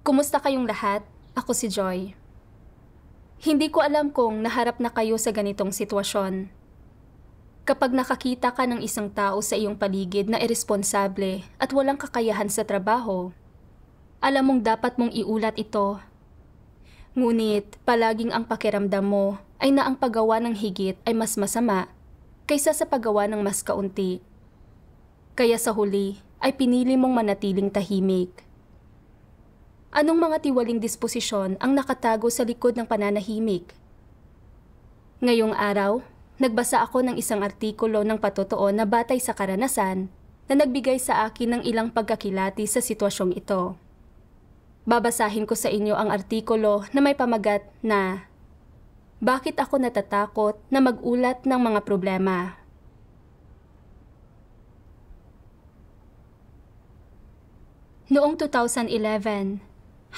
Kumusta kayong lahat? Ako si Joy. Hindi ko alam kung naharap na kayo sa ganitong sitwasyon. Kapag nakakita ka ng isang tao sa iyong paligid na iresponsable at walang kakayahan sa trabaho, alam mong dapat mong iulat ito. Ngunit palaging ang pakiramdam mo ay na ang paggawa ng higit ay mas masama kaysa sa paggawa ng mas kaunti. Kaya sa huli ay pinili mong manatiling tahimik. Anong mga tiwaling disposisyon ang nakatago sa likod ng pananahimik? Ngayong araw, nagbasa ako ng isang artikulo ng patotoo na batay sa karanasan na nagbigay sa akin ng ilang pagkakilati sa sitwasyong ito. Babasahin ko sa inyo ang artikulo na may pamagat na Bakit ako natatakot na mag-ulat ng mga problema? Noong 2011,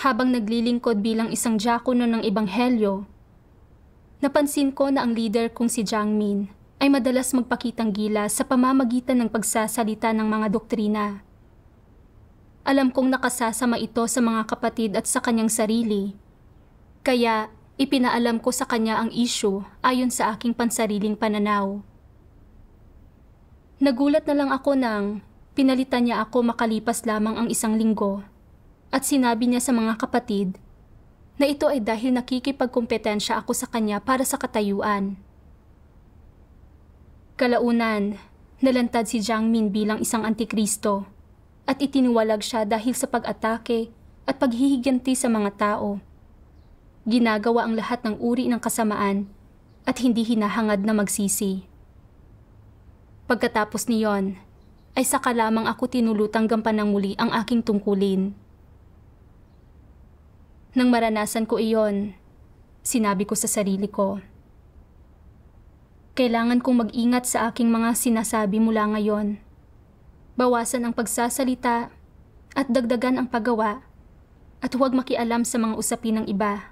habang naglilingkod bilang isang diakono ng ebanghelyo, napansin ko na ang leader kong si Jiang Min ay madalas magpakitang gilas sa pamamagitan ng pagsasalita ng mga doktrina. Alam kong nakasasama ito sa mga kapatid at sa kanyang sarili, kaya ipinaalam ko sa kanya ang issue ayon sa aking pansariling pananaw. Nagulat na lang ako nang pinalitan niya ako makalipas lamang ang isang linggo. At sinabi niya sa mga kapatid na ito ay dahil nakikipagkompetensya ako sa kanya para sa katayuan. Kalaunan, nalantad si Jiang Min bilang isang antikristo at itiniwalag siya dahil sa pag-atake at paghihiganti sa mga tao. Ginagawa ang lahat ng uri ng kasamaan at hindi hinahangad na magsisi. Pagkatapos niyon, ay saka lamang ako tinulutang gampanan muli ang aking tungkulin. Nang maranasan ko iyon, sinabi ko sa sarili ko, kailangan kong mag-ingat sa aking mga sinasabi mula ngayon. Bawasan ang pagsasalita at dagdagan ang paggawa at huwag makialam sa mga usapin ng iba.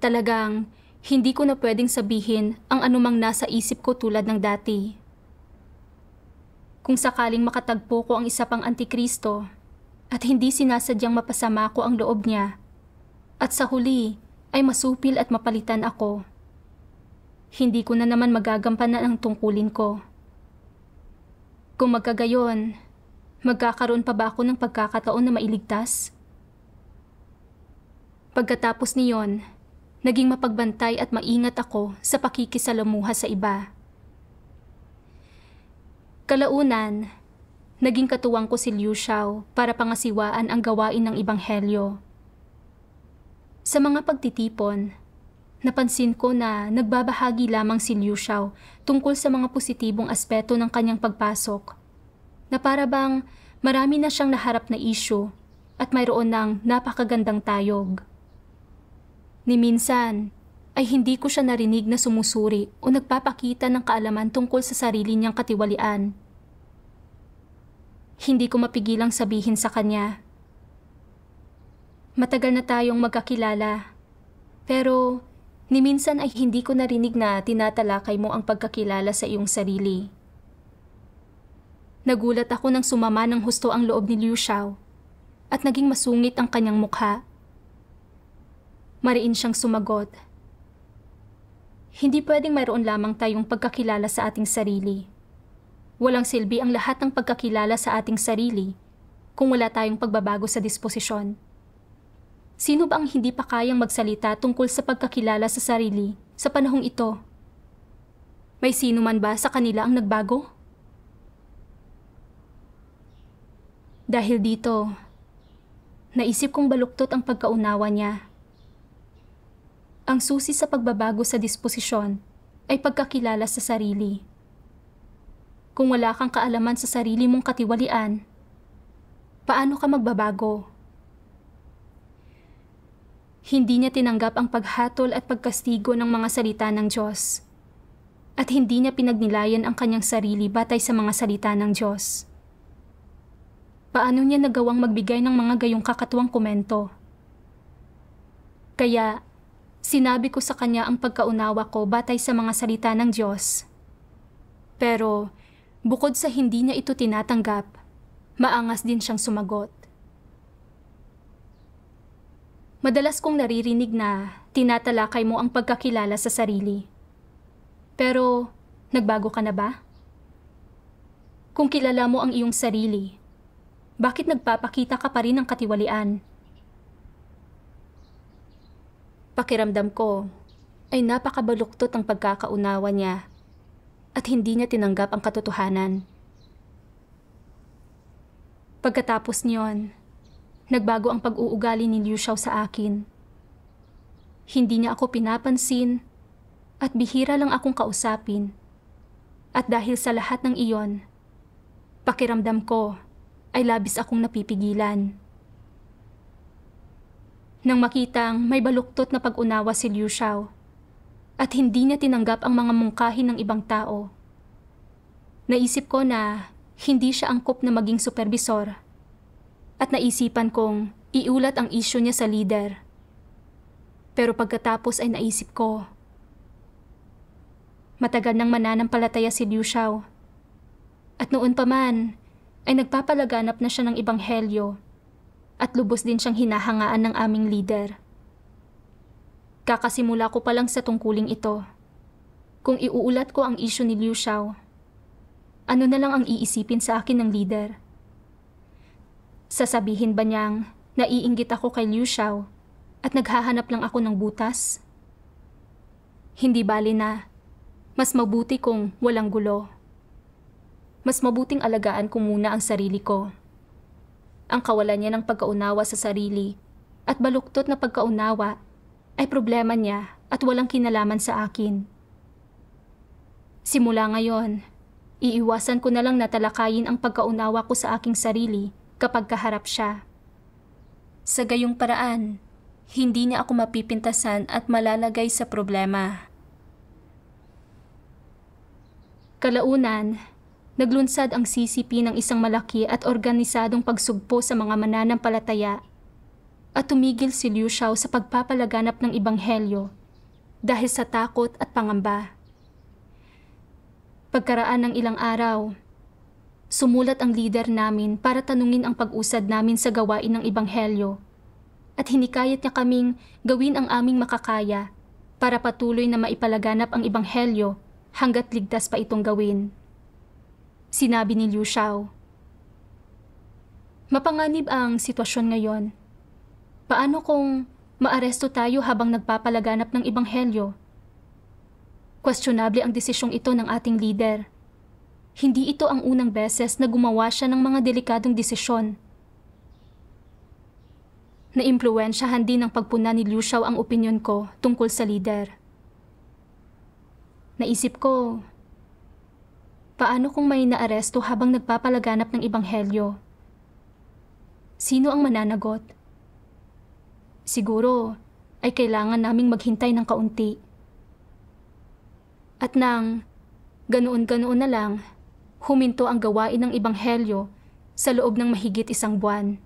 Talagang hindi ko na pwedeng sabihin ang anumang nasa isip ko tulad ng dati. Kung sakaling makatagpo ko ang isa pang antikristo, at hindi sinasadyang mapasama ko ang loob niya, at sa huli ay masupil at mapalitan ako, hindi ko na naman magagampanan ang tungkulin ko. Kung magkagayon, magkakaroon pa ba ako ng pagkakataon na mailigtas? Pagkatapos niyon, naging mapagbantay at maingat ako sa pakikisalamuha sa iba. Kalaunan, naging katuwang ko si Liu Xiao para pangasiwaan ang gawain ng ebanghelyo. Sa mga pagtitipon, napansin ko na nagbabahagi lamang si Liu Xiao tungkol sa mga positibong aspeto ng kanyang pagpasok, na para bang marami na siyang naharap na issue at mayroon ng napakagandang tayog. Ni minsan ay hindi ko siya narinig na sumusuri o nagpapakita ng kaalaman tungkol sa sarili niyang katiwalian. Hindi ko mapigilang sabihin sa kanya, matagal na tayong magkakilala, pero ni minsan ay hindi ko narinig na tinatalakay mo ang pagkakilala sa iyong sarili. Nagulat ako nang sumama ng husto ang loob ni Liu Xiao at naging masungit ang kanyang mukha. Mariin siyang sumagot, hindi pwedeng mayroon lamang tayong pagkakilala sa ating sarili. Walang silbi ang lahat ng pagkakilala sa ating sarili kung wala tayong pagbabago sa disposisyon. Sino ba ang hindi pa kayang magsalita tungkol sa pagkakilala sa sarili sa panahong ito? May sino man ba sa kanila ang nagbago? Dahil dito, naisip kong baluktot ang pagkaunawa niya. Ang susi sa pagbabago sa disposisyon ay pagkakilala sa sarili. Kung wala kang kaalaman sa sarili mong katiwalian, paano ka magbabago? Hindi niya tinanggap ang paghatol at pagkastigo ng mga salita ng Diyos, at hindi niya pinagnilayan ang kanyang sarili batay sa mga salita ng Diyos. Paano niya nagawang magbigay ng mga gayong kakatuwang komento? Kaya, sinabi ko sa kanya ang pagkaunawa ko batay sa mga salita ng Diyos. Pero, bukod sa hindi niya ito tinatanggap, maangas din siyang sumagot. Madalas kong naririnig na tinatalakay mo ang pagkakilala sa sarili. Pero, nagbago ka na ba? Kung kilala mo ang iyong sarili, bakit nagpapakita ka pa rin ng katiwalian? Pakiramdam ko ay napakabaluktot ang pagkakaunawa niya at hindi niya tinanggap ang katotohanan. Pagkatapos niyon, nagbago ang pag-uugali ni Liu Xiao sa akin. Hindi niya ako pinapansin at bihira lang akong kausapin. At dahil sa lahat ng iyon, pakiramdam ko ay labis akong napipigilan. Nang makitang may baluktot na pag-unawa si Liu Xiao at hindi niya tinanggap ang mga mungkahi ng ibang tao, naisip ko na hindi siya angkop na maging supervisor at naisipan kong iulat ang isyu niya sa leader. Pero pagkatapos ay naisip ko, matagal nang mananampalataya si Liu Xiao at noon pa man ay nagpapalaganap na siya ng ebanghelyo at lubos din siyang hinahangaan ng aming leader. Kakasimula ko pa lang sa tungkuling ito. Kung iuulat ko ang isyu ni Liu Xiao, ano na lang ang iisipin sa akin ng leader? Sasabihin ba niyang naiinggit ako kay Liu Xiao at naghahanap lang ako ng butas? Hindi bali na, mas mabuti kung walang gulo. Mas mabuting alagaan ko muna ang sarili ko. Ang kawalan niya ng pagkaunawa sa sarili at baluktot na pagkaunawa ay problema niya at walang kinalaman sa akin. Simula ngayon, iiwasan ko na lang na talakayin ang pagkaunawa ko sa aking sarili kapag kaharap siya. Sa gayong paraan, hindi niya ako mapipintasan at malalagay sa problema. Kalaunan, naglunsad ang CCP ng isang malaki at organisadong pagsugpo sa mga mananampalataya at tumigil si Liu Xiao sa pagpapalaganap ng ebanghelyo dahil sa takot at pangamba. Pagkaraan ng ilang araw, sumulat ang leader namin para tanungin ang pag-usad namin sa gawain ng ebanghelyo at hinikayat niya kaming gawin ang aming makakaya para patuloy na maipalaganap ang ebanghelyo hanggat ligtas pa itong gawin. Sinabi ni Liu Xiao, "Mapanganib ang sitwasyon ngayon. Paano kung maaresto tayo habang nagpapalaganap ng ebanghelyo? Questionable ang desisyong ito ng ating leader. Hindi ito ang unang beses na gumawa siya ng mga delikadong desisyon." Naimpluwensyahan din ng pagpuna ni Liu Xiao ang opinyon ko tungkol sa leader. Naisip ko, paano kung may naaresto habang nagpapalaganap ng ebanghelyo? Sino ang mananagot? Siguro ay kailangan naming maghintay ng kaunti. At nang ganoon-ganoon na lang, huminto ang gawain ng ebanghelyo sa loob ng mahigit 1 buwan.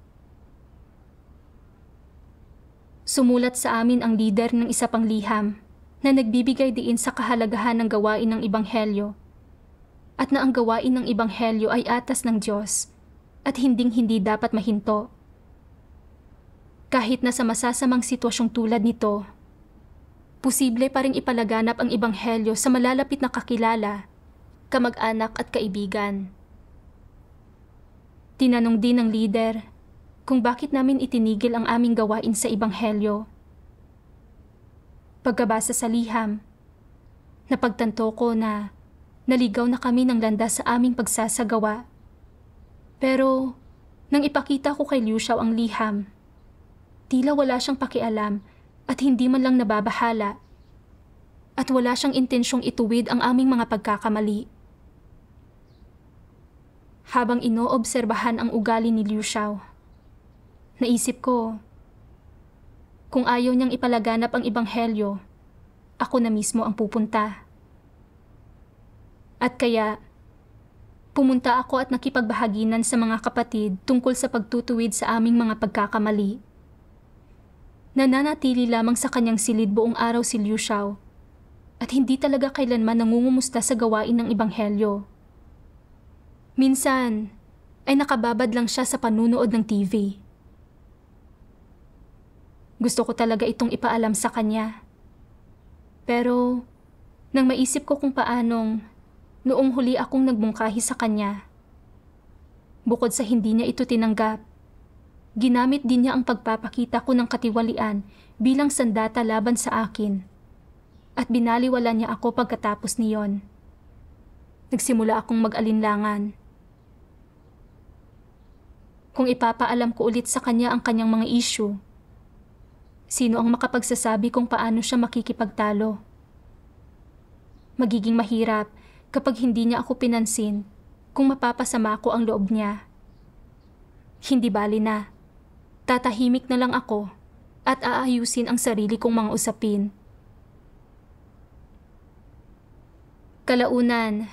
Sumulat sa amin ang leader ng isa pang liham na nagbibigay diin sa kahalagahan ng gawain ng ebanghelyo at na ang gawain ng ebanghelyo ay atas ng Diyos at hinding-hindi dapat mahinto. Kahit na sa masasamang sitwasyong tulad nito, posible pa ring ipalaganap ang ebanghelyo sa malalapit na kakilala, kamag-anak at kaibigan. Tinanong din ng leader kung bakit namin itinigil ang aming gawain sa ebanghelyo. Pagkabasa sa liham, napagtanto ko na naligaw na kami ng landas sa aming pagsasagawa. Pero nang ipakita ko kay Liu Xiao ang liham, tila wala siyang pakialam at hindi man lang nababahala. At wala siyang intensyong ituwid ang aming mga pagkakamali. Habang inoobserbahan ang ugali ni Liu Xiao, naisip ko, kung ayaw niyang ipalaganap ang ebanghelyo, ako na mismo ang pupunta. At kaya, pumunta ako at nakipagbahaginan sa mga kapatid tungkol sa pagtutuwid sa aming mga pagkakamali. Nananatili lamang sa kanyang silid buong araw si Liu Xiao at hindi talaga kailanman nangungumusta sa gawain ng ebanghelyo. Minsan, ay nakababad lang siya sa panunood ng TV. Gusto ko talaga itong ipaalam sa kanya. Pero, nang maisip ko kung paanong noong huli akong nagmungkahi sa kanya, bukod sa hindi niya ito tinanggap, ginamit din niya ang pagpapakita ko ng katiwalian bilang sandata laban sa akin. At binaliwala niya ako pagkatapos niyon. Nagsimula akong mag-alinlangan. Kung ipapaalam ko ulit sa kanya ang kanyang mga issue, sino ang makapagsasabi kung paano siya makikipagtalo? Magiging mahirap kapag hindi niya ako pinansin kung mapapasama ko ang loob niya. Hindi bali na. Tatahimik na lang ako at aayusin ang sarili kong mga usapin. Kalaunan,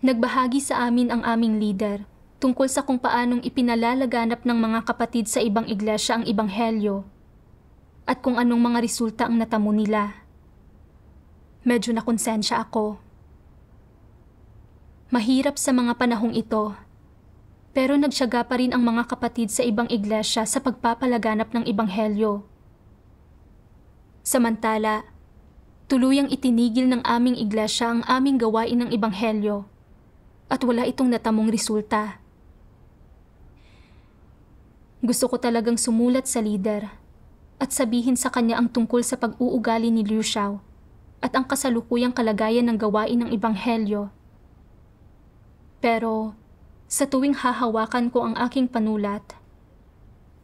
nagbahagi sa amin ang aming leader tungkol sa kung paanong ipinalalaganap ng mga kapatid sa ibang iglesia ang ebanghelyo at kung anong mga resulta ang natamo nila. Medyo nakonsensya ako. Mahirap sa mga panahong ito, pero nagtiyaga pa rin ang mga kapatid sa ibang iglesia sa pagpapalaganap ng ebanghelyo. Samantala, tuluyang itinigil ng aming iglesia ang aming gawain ng ebanghelyo at wala itong natamong resulta. Gusto ko talagang sumulat sa leader at sabihin sa kanya ang tungkol sa pag-uugali ni Liu Xiao at ang kasalukuyang kalagayan ng gawain ng ebanghelyo. Pero sa tuwing hahawakan ko ang aking panulat,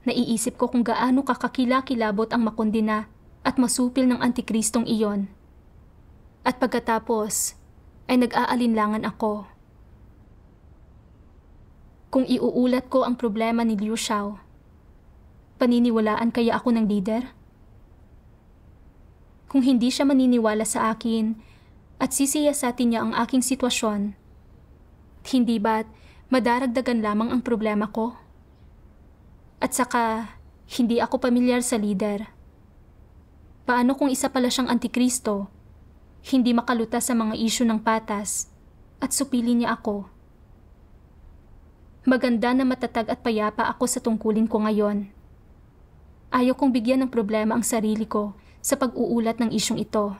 naiisip ko kung gaano kakakilakilabot ang makondena at masupil ng antikristong iyon. At pagkatapos ay nag-aalinlangan ako. Kung iuulat ko ang problema ni Liu Xiao, paniniwalaan kaya ako ng leader? Kung hindi siya maniniwala sa akin at sisiyasatin niya ang aking sitwasyon, hindi ba't madaragdagan lamang ang problema ko? At saka, hindi ako pamilyar sa leader. Paano kung isa pala siyang antikristo, hindi makalutas sa mga isyu ng patas, at supili niya ako? Maganda na matatag at payapa ako sa tungkulin ko ngayon. Ayaw kong bigyan ng problema ang sarili ko sa pag-uulat ng isyong ito.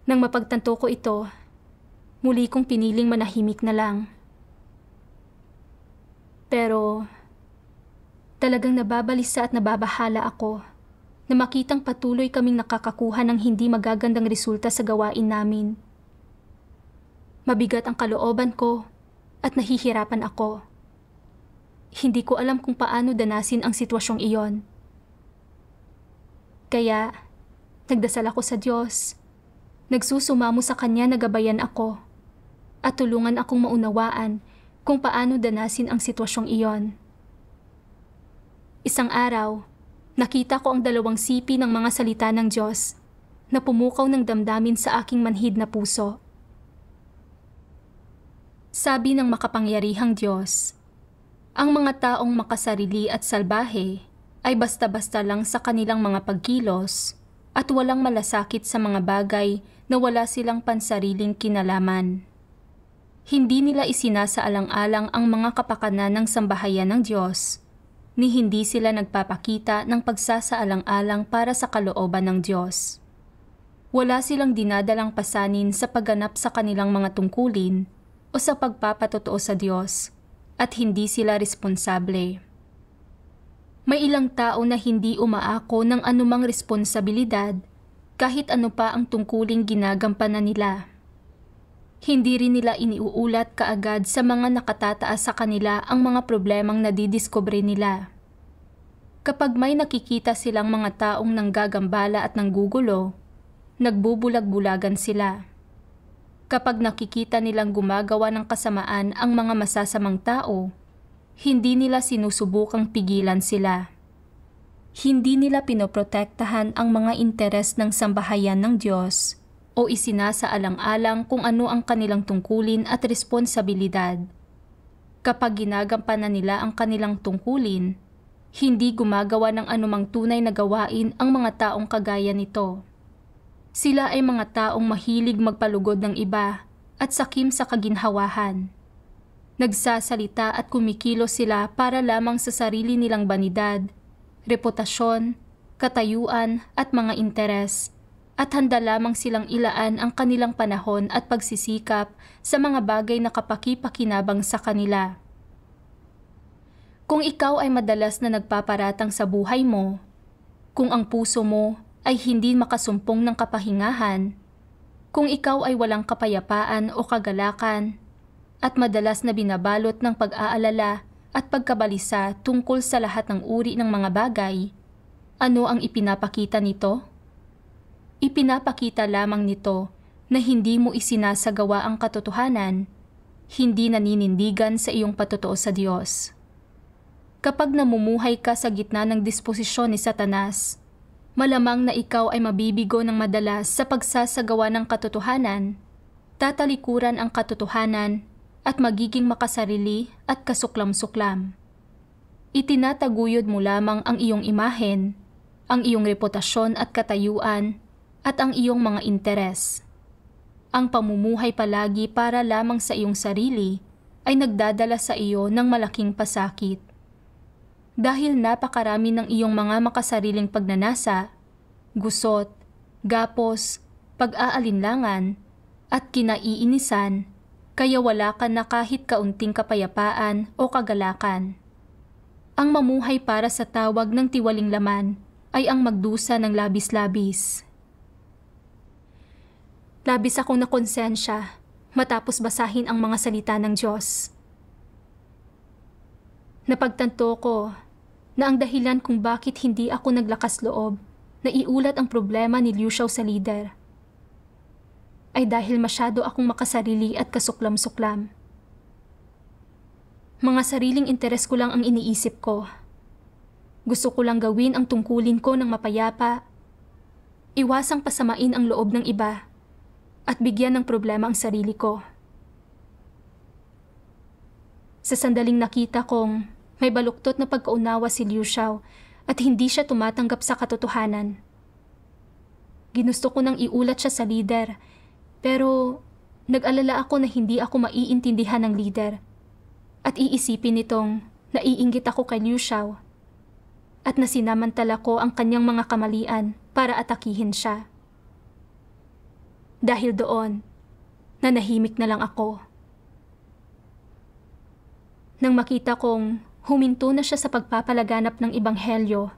Nang mapagtanto ko ito, muli kong piniling manahimik na lang. Pero, talagang nababalisa at nababahala ako na makitang patuloy kaming nakakakuha ng hindi magagandang resulta sa gawain namin. Mabigat ang kalooban ko at nahihirapan ako. Hindi ko alam kung paano danasin ang sitwasyong iyon. Kaya, nagdasal ako sa Diyos. Nagsusumamo sa Kanya na gabayan ako at tulungan akong maunawaan kung paano danasin ang sitwasyong iyon. Isang araw, nakita ko ang dalawang sipi ng mga salita ng Diyos na pumukaw ng damdamin sa aking manhid na puso. Sabi ng makapangyarihang Diyos, ang mga taong makasarili at salbahe ay basta-basta lang sa kanilang mga pagkilos at walang malasakit sa mga bagay na wala silang pansariling kinalaman. Hindi nila isinasaalang-alang ang mga kapakanan ng sambahayan ng Diyos, ni hindi sila nagpapakita ng pagsasaalang-alang para sa kalooban ng Diyos. Wala silang dinadalang pasanin sa pagganap sa kanilang mga tungkulin o sa pagpapatotoo sa Diyos, at hindi sila responsable. May ilang tao na hindi umaako ng anumang responsibilidad kahit ano pa ang tungkuling ginagampanan nila. Hindi rin nila iniuulat kaagad sa mga nakatataas sa kanila ang mga problemang nadidiskubre nila. Kapag may nakikita silang mga taong nanggagambala at nanggugulo, nagbubulag-bulagan sila. Kapag nakikita nilang gumagawa ng kasamaan ang mga masasamang tao, hindi nila sinusubukang pigilan sila. Hindi nila pinoprotektahan ang mga interes ng sambahayan ng Diyos o isinasaalang-alang kung ano ang kanilang tungkulin at responsibilidad. Kapag ginagampanan nila ang kanilang tungkulin, hindi gumagawa ng anumang tunay na gawain ang mga taong kagaya nito. Sila ay mga taong mahilig magpalugod ng iba at sakim sa kaginhawahan. Nagsasalita at kumikilos sila para lamang sa sarili nilang banidad, reputasyon, katayuan at mga interes, at handa lamang silang ilaan ang kanilang panahon at pagsisikap sa mga bagay na kapaki-pakinabang sa kanila. Kung ikaw ay madalas na nagpaparatang sa buhay mo, kung ang puso mo ay hindi makasumpong ng kapahingahan, kung ikaw ay walang kapayapaan o kagalakan, at madalas na binabalot ng pag-aalala at pagkabalisa tungkol sa lahat ng uri ng mga bagay, ano ang ipinapakita nito? Ipinapakita lamang nito na hindi mo isinasagawa ang katotohanan, hindi naninindigan sa iyong patotoo sa Diyos. Kapag namumuhay ka sa gitna ng disposisyon ni Satanas, malamang na ikaw ay mabibigo ng madalas sa pagsasagawa ng katotohanan, tatalikuran ang katotohanan, at magiging makasarili at kasuklam-suklam. Itinataguyod mo lamang ang iyong imahen, ang iyong reputasyon at katayuan, at ang iyong mga interes. Ang pamumuhay palagi para lamang sa iyong sarili ay nagdadala sa iyo ng malaking pasakit. Dahil napakarami ng iyong mga makasariling pagnanasa, gusot, gapos, pag-aalinlangan, at kinaiinisan, kaya wala ka na kahit kaunting kapayapaan o kagalakan. Ang mamuhay para sa tawag ng tiwaling laman ay ang magdusa ng labis-labis. Labis akong nakonsensya matapos basahin ang mga salita ng Diyos. Napagtanto ko na ang dahilan kung bakit hindi ako naglakas loob na iulat ang problema ni Liu Xiao sa lider ay dahil masyado akong makasarili at kasuklam-suklam. Mga sariling interes ko lang ang iniisip ko. Gusto ko lang gawin ang tungkulin ko ng mapayapa, iwasang pasamain ang loob ng iba, at bigyan ng problema ang sarili ko. Sa sandaling nakita kong may baluktot na pagkaunawa si Liu Xiao at hindi siya tumatanggap sa katotohanan, ginusto ko nang iulat siya sa lider, pero nag-alala ako na hindi ako maiintindihan ng lider at iisipin nitong naiinggit ako kay Liu Xiao at nasinamantala ko ang kanyang mga kamalian para atakihin siya. Dahil doon, nanahimik na lang ako. Nang makita kong huminto na siya sa pagpapalaganap ng ebanghelyo,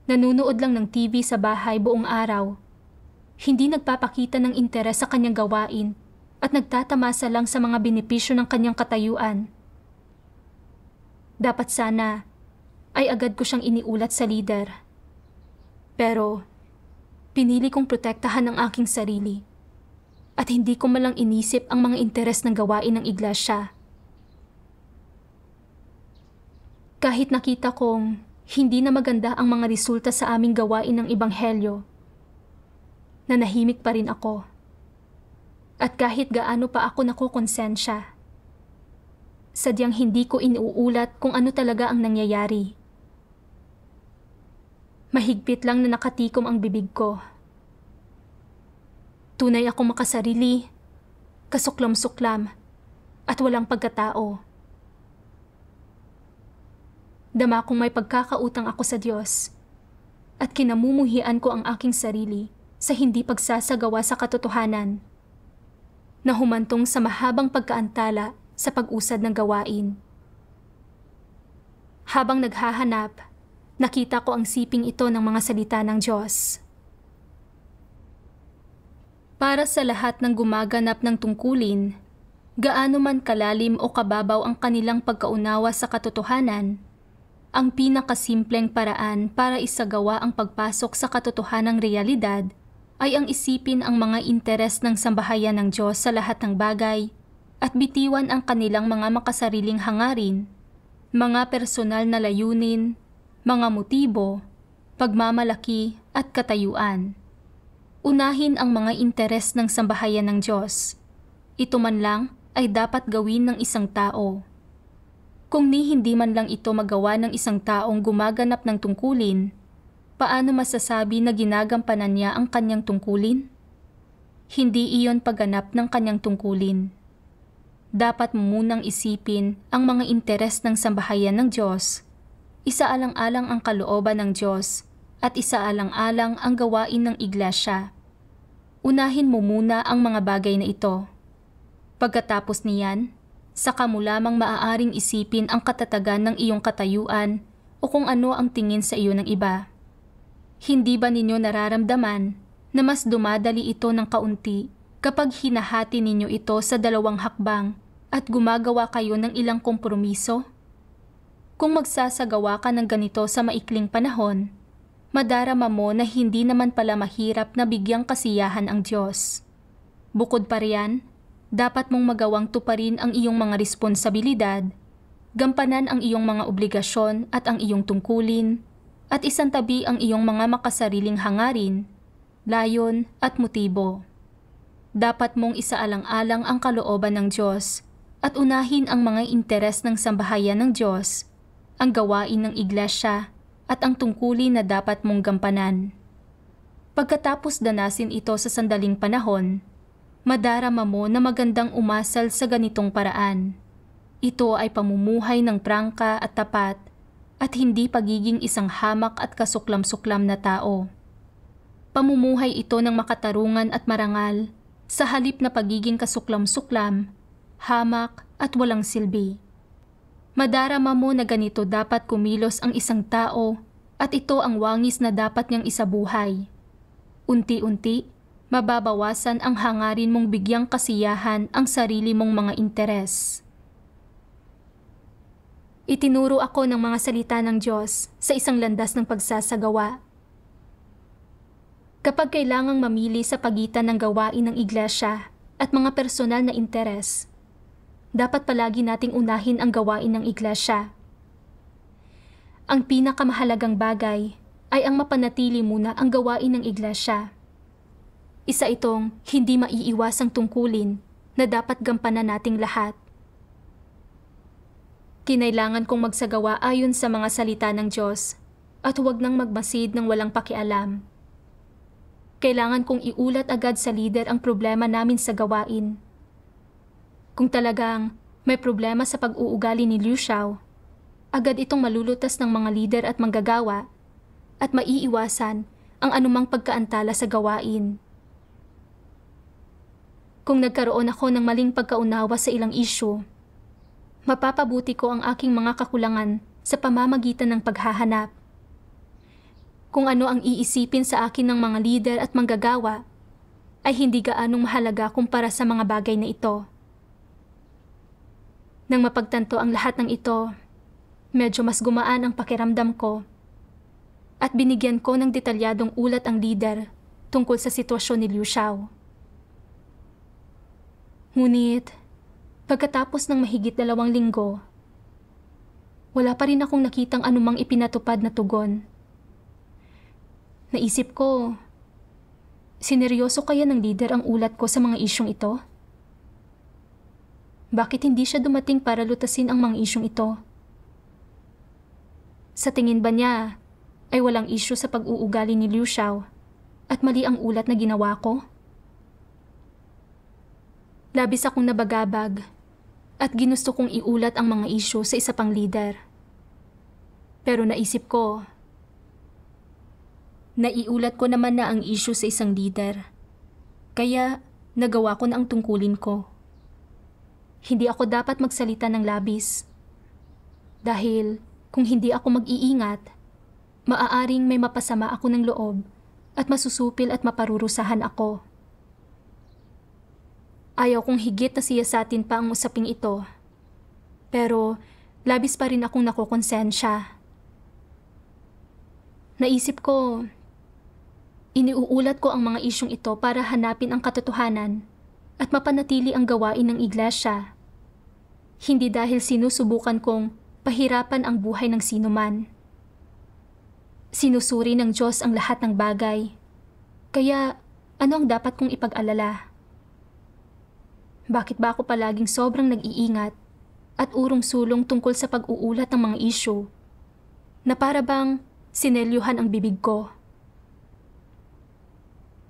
nanunood lang ng TV sa bahay buong araw, hindi nagpapakita ng interes sa kanyang gawain at nagtatamasa lang sa mga benepisyo ng kanyang katayuan. Dapat sana ay agad ko siyang iniulat sa lider. Pero pinili kong protektahan ang aking sarili at hindi ko malang inisip ang mga interes ng gawain ng iglesia. Kahit nakita kong hindi na maganda ang mga resulta sa aming gawain ng ebanghelyo, nanahimik pa rin ako. At kahit gaano pa ako nakokonsensya, sadyang hindi ko inuulat kung ano talaga ang nangyayari. Mahigpit lang na nakatikom ang bibig ko. Tunay akong makasarili, kasuklam-suklam, at walang pagkatao. Dama kong may pagkakautang ako sa Diyos, at kinamumuhian ko ang aking sarili sa hindi pagsasagawa sa katotohanan, na humantong sa mahabang pagkaantala sa pag-usad ng gawain. Habang naghahanap, nakita ko ang siping ito ng mga salita ng Diyos. Para sa lahat ng gumaganap ng tungkulin, gaano man kalalim o kababaw ang kanilang pagkaunawa sa katotohanan, ang pinakasimpleng paraan para isagawa ang pagpasok sa katotohanang realidad ay ang isipin ang mga interes ng sambahayan ng Diyos sa lahat ng bagay at bitiwan ang kanilang mga makasariling hangarin, mga personal na layunin, mga motibo, pagmamalaki at katayuan. Unahin ang mga interes ng sambahayan ng Diyos. Ito man lang ay dapat gawin ng isang tao. Kung hindi man lang ito magawa ng isang taong gumaganap ng tungkulin, paano masasabi na ginagampanan niya ang kanyang tungkulin? Hindi iyon pagganap ng kanyang tungkulin. Dapat mo munang isipin ang mga interes ng sambahayan ng Diyos isaalang-alang ang kalooban ng Diyos at isaalang-alang ang gawain ng iglesia. Unahin mo muna ang mga bagay na ito. Pagkatapos niyan, saka mo lamang maaaring isipin ang katatagan ng iyong katayuan o kung ano ang tingin sa iyo ng iba. Hindi ba ninyo nararamdaman na mas dumadali ito ng kaunti kapag hinahati ninyo ito sa 2 hakbang at gumagawa kayo ng ilang kompromiso? Kung magsasagawa ka ng ganito sa maikling panahon, madarama mo na hindi naman pala mahirap na bigyang kasiyahan ang Diyos. Bukod pa riyan, dapat mong magawang tuparin ang iyong mga responsibilidad, gampanan ang iyong mga obligasyon at ang iyong tungkulin, at isantabi ang iyong mga makasariling hangarin, layon at motibo. Dapat mong isaalang-alang ang kalooban ng Diyos at unahin ang mga interes ng sambahayan ng Diyos, ang gawain ng iglesia at ang tungkulin na dapat mong gampanan. Pagkatapos danasin ito sa sandaling panahon, madarama mo na magandang umasal sa ganitong paraan. Ito ay pamumuhay ng prangka at tapat at hindi pagiging isang hamak at kasuklam-suklam na tao. Pamumuhay ito ng makatarungan at marangal sa halip na pagiging kasuklam-suklam, hamak at walang silbi. Madarama mo na ganito dapat kumilos ang isang tao at ito ang wangis na dapat niyang isabuhay. Unti-unti, mababawasan ang hangarin mong bigyang kasiyahan ang sarili mong mga interes. Itinuro ako ng mga salita ng Diyos sa isang landas ng pagsasagawa. Kapag kailangang mamili sa pagitan ng gawain ng iglesia at mga personal na interes, dapat palagi nating unahin ang gawain ng iglesia. Ang pinakamahalagang bagay ay ang mapanatili muna ang gawain ng iglesia. Isa itong hindi maiiwasang tungkulin na dapat gampanan nating lahat. Kinailangan kong magsagawa ayon sa mga salita ng Diyos at huwag nang magmasid ng walang pakialam. Kailangan kong iulat agad sa leader ang problema namin sa gawain. Kung talagang may problema sa pag-uugali ni Liu Xiao, agad itong malulutas ng mga leader at manggagawa at maiiwasan ang anumang pagkaantala sa gawain. Kung nagkaroon ako ng maling pagkaunawa sa ilang isyu, mapapabuti ko ang aking mga kakulangan sa pamamagitan ng paghahanap. Kung ano ang iisipin sa akin ng mga leader at manggagawa, ay hindi gaanong mahalaga kumpara sa mga bagay na ito. Nang mapagtanto ang lahat ng ito, medyo mas gumaan ang pakiramdam ko at binigyan ko ng detalyadong ulat ang leader tungkol sa sitwasyon ni Liu Xiao. Ngunit, pagkatapos ng mahigit 2 linggo, wala pa rin akong nakitang anumang ipinatupad na tugon. Naisip ko, sineryoso kaya ng leader ang ulat ko sa mga isyong ito? Bakit hindi siya dumating para lutasin ang mga isyong ito? Sa tingin ba niya ay walang isyu sa pag-uugali ni Liu Xiao at mali ang ulat na ginawa ko? Labis akong nabagabag at ginusto kong iulat ang mga isyu sa isa pang leader. Pero naisip ko, naiulat ko naman na ang isyu sa isang leader. Kaya nagawa ko na ang tungkulin ko. Hindi ako dapat magsalita ng labis. Dahil kung hindi ako mag-iingat, maaaring may mapasama ako ng loob at masusupil at maparurusahan ako. Ayaw kong higit na siyasatin pa ang usaping ito. Pero labis pa rin akong nakokonsensya. Naisip ko, iniuulat ko ang mga isyong ito para hanapin ang katotohanan at mapanatili ang gawain ng iglesia. Hindi dahil sinusubukan kong pahirapan ang buhay ng sinuman. Sinusuri ng Diyos ang lahat ng bagay. Kaya ano ang dapat kong ipag-alala? Bakit ba ako palaging sobrang nag-iingat at urong-sulong tungkol sa pag-uulat ng mga isyu na para bang sinelyuhan ang bibig ko?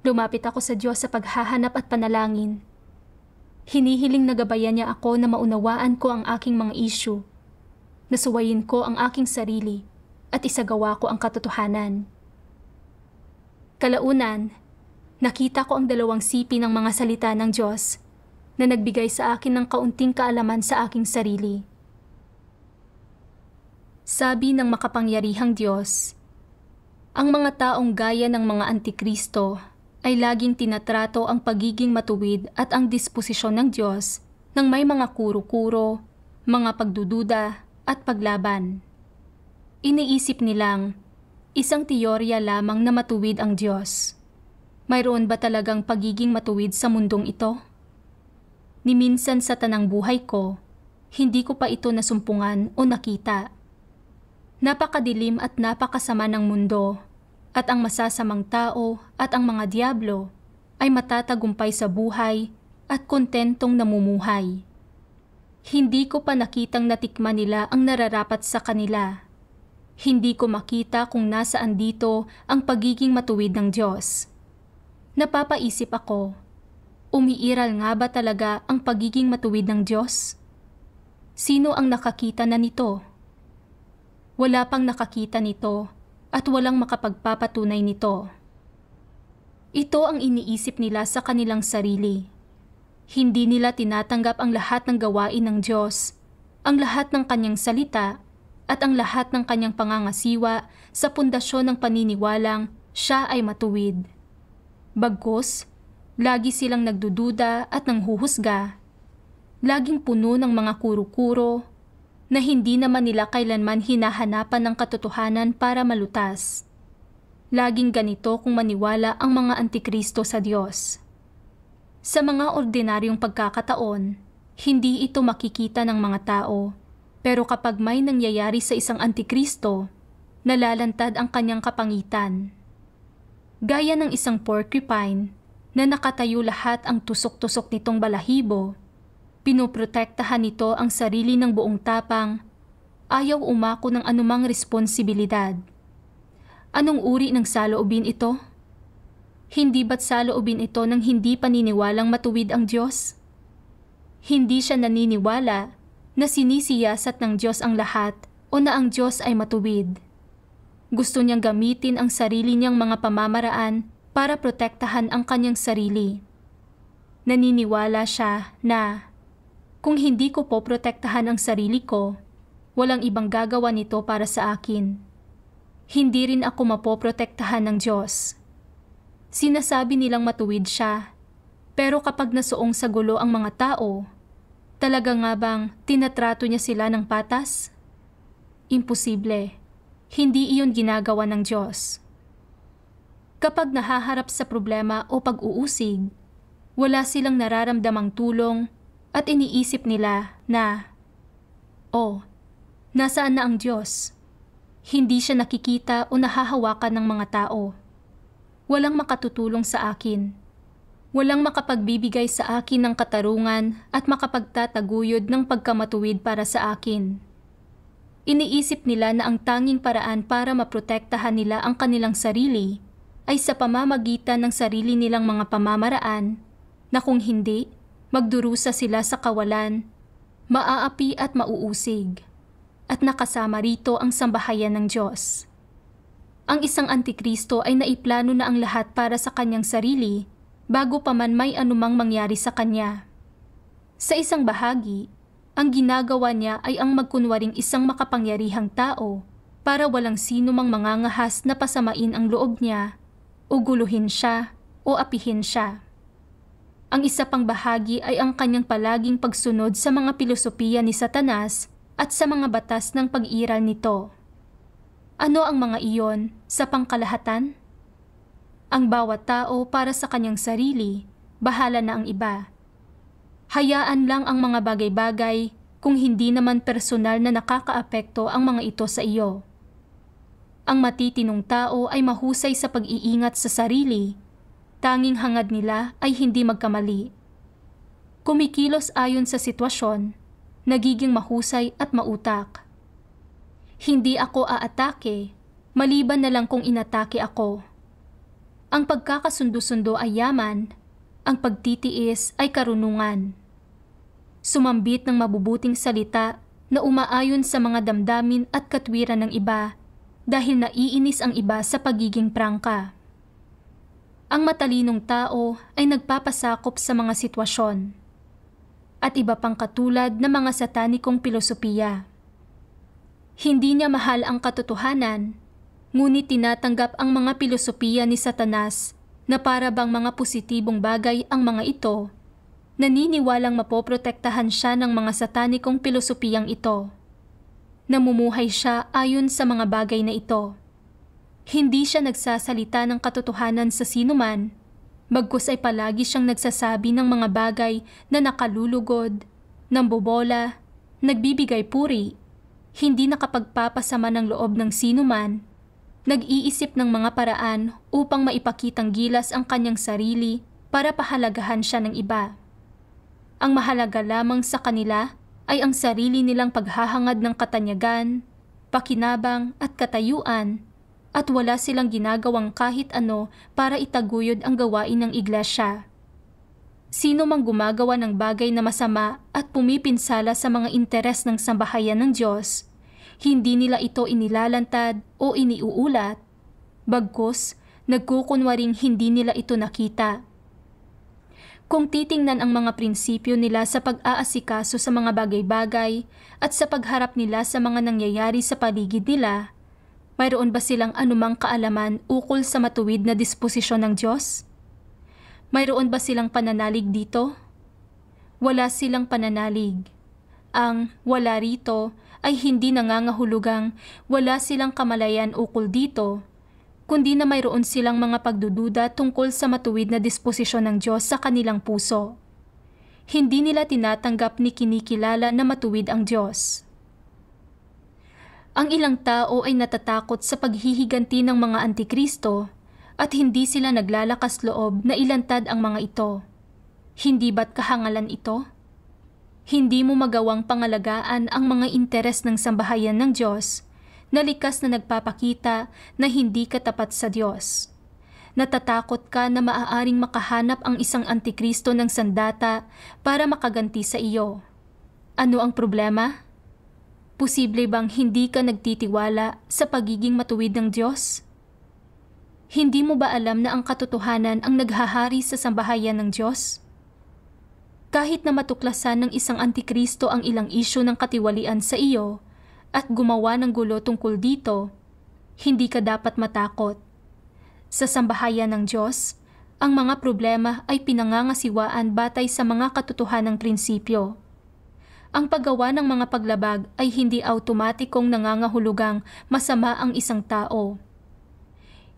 Lumapit ako sa Diyos sa paghahanap at panalangin. Hinihiling na gabayan niya ako na maunawaan ko ang aking mga isyu, nasuwayin ko ang aking sarili at isagawa ko ang katotohanan. Kalaunan, nakita ko ang dalawang sipi ng mga salita ng Diyos na nagbigay sa akin ng kaunting kaalaman sa aking sarili. Sabi ng makapangyarihang Diyos, ang mga taong gaya ng mga antikristo ay laging tinatrato ang pagiging matuwid at ang disposisyon ng Diyos ng may mga kuro-kuro, mga pagdududa at paglaban. Iniisip nilang isang teorya lamang na matuwid ang Diyos. Mayroon ba talagang pagiging matuwid sa mundong ito? Ni minsan sa tanang buhay ko, hindi ko pa ito nasumpungan o nakita. Napakadilim at napakasama ng mundo, at ang masasamang tao at ang mga diablo ay matatagumpay sa buhay at kontentong namumuhay. Hindi ko pa nakitang natikman nila ang nararapat sa kanila. Hindi ko makita kung nasaan dito ang pagiging matuwid ng Diyos. Napapaisip ako, umiiral nga ba talaga ang pagiging matuwid ng Diyos? Sino ang nakakita na nito? Wala pang nakakita nito at walang makapagpapatunay nito. Ito ang iniisip nila sa kanilang sarili. Hindi nila tinatanggap ang lahat ng gawain ng Diyos, ang lahat ng kanyang salita, at ang lahat ng kanyang pangangasiwa sa pundasyon ng paniniwalang siya ay matuwid. Bagkus, lagi silang nagdududa at nanghuhusga. Laging puno ng mga kuro-kuro na hindi naman nila kailanman hinahanapan ng katotohanan para malutas. Laging ganito kung maniwala ang mga antikristo sa Diyos. Sa mga ordinaryong pagkakataon, hindi ito makikita ng mga tao, pero kapag may nangyayari sa isang antikristo, nalalantad ang kanyang kapangitan. Gaya ng isang porcupine na nakatayo lahat ang tusok-tusok nitong balahibo, pinoprotektahan nito ang sarili ng buong tapang, ayaw umako ng anumang responsibilidad. Anong uri ng saloobin ito? Hindi ba't saloobin ito ng hindi paniniwalang matuwid ang Diyos? Hindi siya naniniwala na sinisiyasat ng Diyos ang lahat o na ang Diyos ay matuwid. Gusto niyang gamitin ang sarili niyang mga pamamaraan para protektahan ang kanyang sarili. Naniniwala siya na kung hindi ko po protektahan ang sarili ko, walang ibang gagawa nito para sa akin. Hindi rin ako mapoprotektahan ng Diyos. Sinasabi nilang matuwid siya, pero kapag nasuong sa gulo ang mga tao, talaga nga bang tinatrato niya sila ng patas? Imposible. Hindi iyon ginagawa ng Diyos. Kapag nahaharap sa problema o pag-uusig, wala silang nararamdamang tulong at iniisip nila na, nasaan na ang Diyos? Hindi siya nakikita o nahahawakan ng mga tao. Walang makatutulong sa akin. Walang makapagbibigay sa akin ng katarungan at makapagtataguyod ng pagkamatuwid para sa akin. Iniisip nila na ang tanging paraan para maprotektahan nila ang kanilang sarili ay sa pamamagitan ng sarili nilang mga pamamaraan na kung hindi, magdurusa sila sa kawalan, maaapi at mauusig, at nakasama rito ang sambahayan ng Diyos. Ang isang antikristo ay naiplano na ang lahat para sa kanyang sarili bago pa man may anumang mangyari sa kanya. Sa isang bahagi, ang ginagawa niya ay ang magkunwaring isang makapangyarihang tao para walang sino mang mangangahas na pasamain ang loob niya o guluhin siya o apihin siya. Ang isa pang bahagi ay ang kanyang palaging pagsunod sa mga pilosopiya ni Satanas at sa mga batas ng pag-iral nito. Ano ang mga iyon sa pangkalahatan? Ang bawat tao para sa kanyang sarili, bahala na ang iba. Hayaan lang ang mga bagay-bagay kung hindi naman personal na nakakaapekto ang mga ito sa iyo. Ang matitinong tao ay mahusay sa pag-iingat sa sarili. Tanging hangad nila ay hindi magkamali. Kumikilos ayon sa sitwasyon, nagiging mahusay at mautak. Hindi ako aatake, maliban na lang kung inatake ako. Ang pagkakasundo-sundo ay yaman, ang pagtitiis ay karunungan. Sumambit ng mabubuting salita na umaayon sa mga damdamin at katwiran ng iba, dahil naiinis ang iba sa pagiging prangka. Ang matalinong tao ay nagpapasakop sa mga sitwasyon at iba pang katulad ng mga satanikong pilosopiya. Hindi niya mahal ang katotohanan, ngunit tinatanggap ang mga pilosopiya ni Satanas na para bang mga positibong bagay ang mga ito, naniniwalang mapoprotektahan siya ng mga satanikong pilosopiyang ito. Namumuhay siya ayon sa mga bagay na ito. Hindi siya nagsasalita ng katotohanan sa sinuman, bagkus ay palagi siyang nagsasabi ng mga bagay na nakalulugod, nambobola, nagbibigay puri, hindi nakapagpapasama ng loob ng sinuman, nag-iisip ng mga paraan upang maipakitang gilas ang kanyang sarili para pahalagahan siya ng iba. Ang mahalaga lamang sa kanila ay ang sarili nilang paghahangad ng katanyagan, pakinabang at katayuan, at wala silang ginagawang kahit ano para itaguyod ang gawain ng iglesia. Sino mang gumagawa ng bagay na masama at pumipinsala sa mga interes ng sambahayan ng Diyos, hindi nila ito inilalantad o iniuulat, bagkus nagkukunwaring hindi nila ito nakita. Kung titingnan ang mga prinsipyo nila sa pag-aasikaso sa mga bagay-bagay at sa pagharap nila sa mga nangyayari sa paligid nila, mayroon ba silang anumang kaalaman ukol sa matuwid na disposisyon ng Diyos? Mayroon ba silang pananalig dito? Wala silang pananalig. Ang wala rito ay hindi nangangahulugang wala silang kamalayan ukol dito, kundi na mayroon silang mga pagdududa tungkol sa matuwid na disposisyon ng Diyos sa kanilang puso. Hindi nila tinatanggap ni kinikilala na matuwid ang Diyos. Ang ilang tao ay natatakot sa paghihiganti ng mga antikristo at hindi sila naglalakas loob na ilantad ang mga ito. Hindi ba't kahangalan ito? Hindi mo magawang pangalagaan ang mga interes ng sambahayan ng Diyos na likas na nagpapakita na hindi ka tapat sa Diyos. Natatakot ka na maaaring makahanap ang isang antikristo ng sandata para makaganti sa iyo. Ano ang problema? Posible bang hindi ka nagtitiwala sa pagiging matuwid ng Diyos? Hindi mo ba alam na ang katotohanan ang naghahari sa sambahayan ng Diyos? Kahit na matuklasan ng isang antikristo ang ilang isyu ng katiwalian sa iyo at gumawa ng gulo tungkol dito, hindi ka dapat matakot. Sa sambahayan ng Diyos, ang mga problema ay pinangangasiwaan batay sa mga katotohanang prinsipyo. Ang paggawa ng mga paglabag ay hindi automatikong nangangahulugang masama ang isang tao.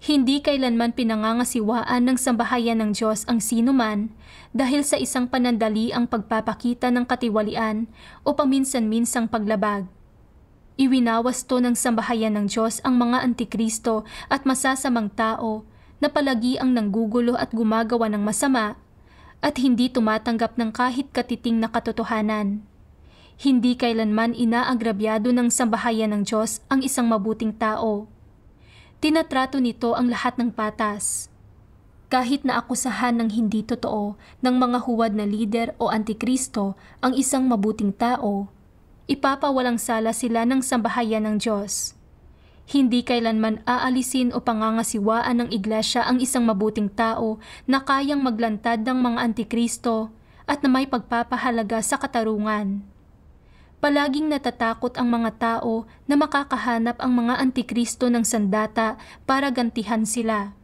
Hindi kailanman pinangangasiwaan ng sambahayan ng Diyos ang sinuman dahil sa isang panandali ang pagpapakita ng katiwalian o paminsan-minsang paglabag. Iwinawas to ng sambahayan ng Diyos ang mga antikristo at masasamang tao na palagi ang nanggugulo at gumagawa ng masama at hindi tumatanggap ng kahit katiting na katotohanan. Hindi kailanman inaagrabyado ng sambahayan ng Diyos ang isang mabuting tao. Tinatrato nito ang lahat ng patas. Kahit na akusahan ng hindi totoo ng mga huwad na lider o antikristo ang isang mabuting tao, ipapawalang sala sila ng sambahayan ng Diyos. Hindi kailanman aalisin o pangangasiwaan ng iglesia ang isang mabuting tao na kayang maglantad ng mga antikristo at na may pagpapahalaga sa katarungan. Palaging natatakot ang mga tao na makakahanap ang mga antikristo ng sandata para gantihan sila.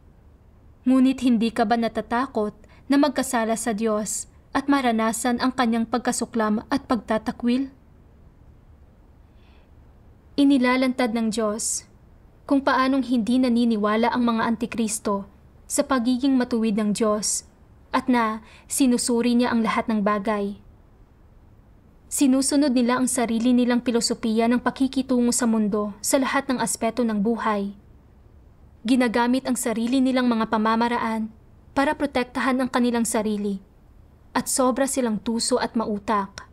Ngunit hindi ka ba natatakot na magkasala sa Diyos at maranasan ang kanyang pagkasuklam at pagtatakwil? Inilalantad ng Diyos kung paanong hindi naniniwala ang mga antikristo sa pagiging matuwid ng Diyos at na sinusuri niya ang lahat ng bagay. Sinusunod nila ang sarili nilang pilosopiya ng pakikitungo sa mundo sa lahat ng aspeto ng buhay. Ginagamit ang sarili nilang mga pamamaraan para protektahan ang kanilang sarili at sobra silang tuso at mautak.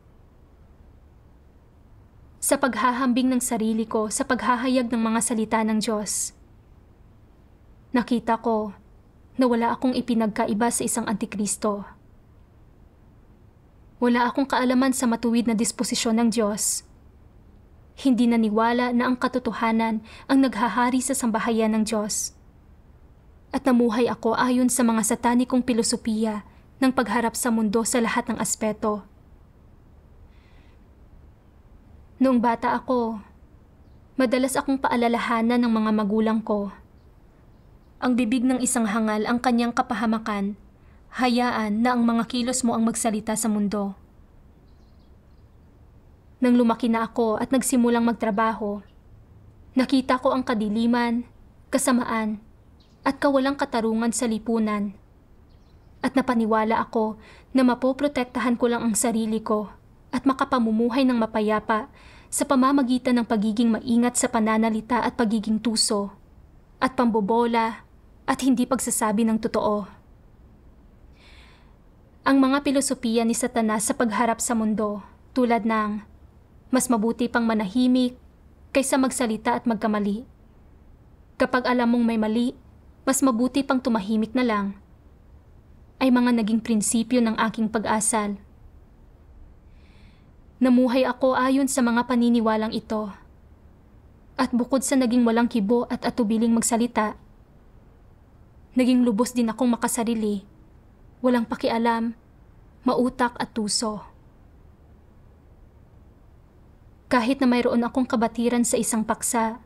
Sa paghahambing ng sarili ko sa paghahayag ng mga salita ng Diyos, nakita ko na wala akong ipinagkaiba sa isang antikristo. Wala akong kaalaman sa matuwid na disposisyon ng Diyos. Hindi naniwala na ang katotohanan ang naghahari sa sambahayan ng Diyos. At namuhay ako ayon sa mga satanikong pilosopiya ng pagharap sa mundo sa lahat ng aspeto. Noong bata ako, madalas akong paalalahanan ng mga magulang ko. Ang bibig ng isang hangal ang kanyang kapahamakan, hayaan na ang mga kilos mo ang magsalita sa mundo. Nang lumaki na ako at nagsimulang magtrabaho, nakita ko ang kadiliman, kasamaan, at kawalang katarungan sa lipunan. At napaniwala ako na mapoprotektahan ko lang ang sarili ko at makapamumuhay ng mapayapa sa pamamagitan ng pagiging maingat sa pananalita at pagiging tuso, at pambobola at hindi pagsasabi ng totoo. Ang mga pilosopiya ni Satanas sa pagharap sa mundo, tulad ng mas mabuti pang manahimik kaysa magsalita at magkamali. Kapag alam mong may mali, mas mabuti pang tumahimik na lang, ay mga naging prinsipyo ng aking pag-asal. Namuhay ako ayon sa mga paniniwalang ito. At bukod sa naging walang kibo at atubiling magsalita, naging lubos din akong makasarili, walang pakialam, mautak at tuso. Kahit na mayroon akong kabatiran sa isang paksa,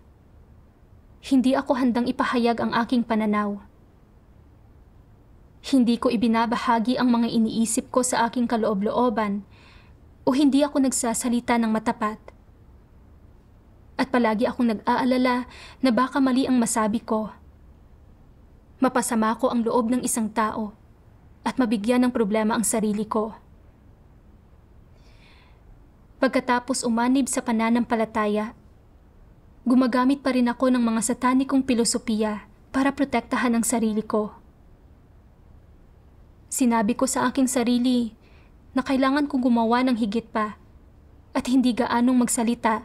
hindi ako handang ipahayag ang aking pananaw. Hindi ko ibinabahagi ang mga iniisip ko sa aking kaloob-looban o hindi ako nagsasalita ng matapat. At palagi akong nag-aalala na baka mali ang masabi ko. Mapasama ko ang loob ng isang tao at mabigyan ng problema ang sarili ko. Pagkatapos umanib sa pananampalataya, gumagamit pa rin ako ng mga satanikong pilosopiya para protektahan ang sarili ko. Sinabi ko sa aking sarili na kailangan kong gumawa ng higit pa at hindi gaanong magsalita